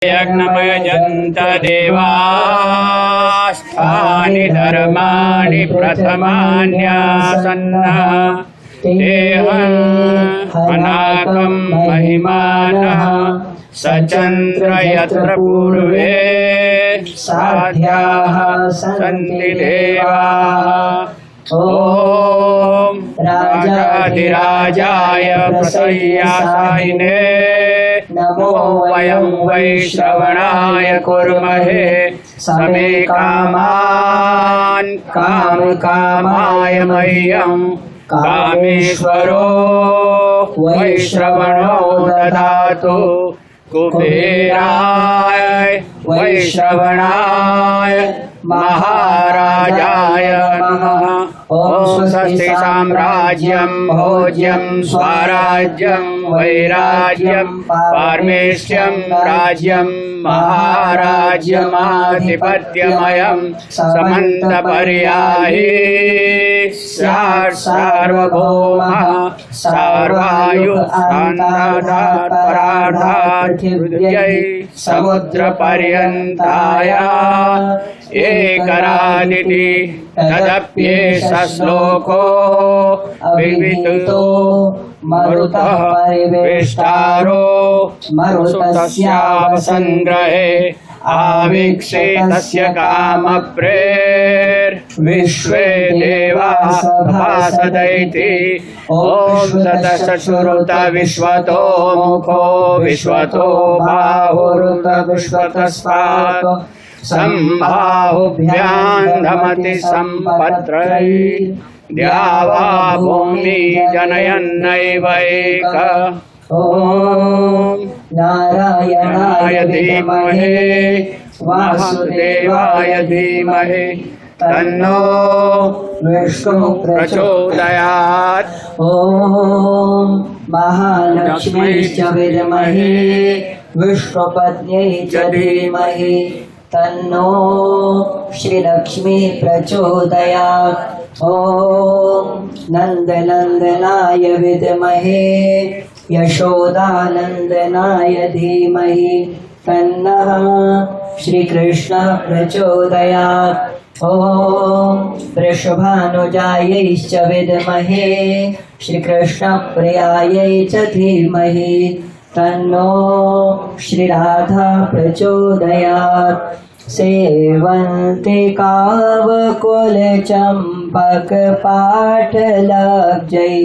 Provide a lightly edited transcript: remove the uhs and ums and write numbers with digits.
यज्ञमयजन्त देवास्थानि धर्माणि प्रथमान्यासन्नः तेऽहं अनाकं महिमानः सचन्द्र यत्र पूर्वे साध्याः सन्ति देवाः। ॐ राजाधिराजाय प्रसय्यासायिने नमो वयं वै श्रवणाय कुर्महे समे कामान् कामकामाय मह्यं कामेश्वरो वै श्रवणो ददातु कुबेराय वै श्रवणाय महाराजाय नमः। ॐ स्वस्ति साम्राज्यं भोज्यं स्वराज्यं वैराज्यं पारमेष्ठ्यं राज्यं महाराज्यमाधिपत्यमयं समन्तपर्यायी सार्वभौमः सर्वायुः समुद्रपर्यन्ताय एकरानिति तदप्येष श्लोको विविदितो मरुतः परिवेष्टारो मरुतस्यावसंग्रहे आवीक्षे तस्य कामप्रेर्विश्वे देवाः सभासदैति। ॐ ततश्रुत विश्वतो मुखो विश्वतो बाहुरुत विश्वतस्पात् सम्बाहुभ्यां धमति सम्पत्रैः द्यावा भूमि जनयन्नैवैक। ॐ नारायणाय धीमहि वासुदेवाय धीमहि तन्नो विष्णु प्रचोदयात्। ॐ महालक्ष्मी च विद्महे विष्णुपत्न्यै च धीमहि तन्नो श्रीलक्ष्मी प्रचोदयात्। ॐ नन्दनन्दनाय विद्महे यशोदानन्दनाय धीमहि तन्नः श्रीकृष्णः प्रचोदयात्। ॐ वृषभानुजायै विद्महे श्रीकृष्णप्रियायै च धीमहि तन्नो श्रीराधा प्रचोदयात्। सेवन्ते कावकुलचम्पकपाटलब्जैः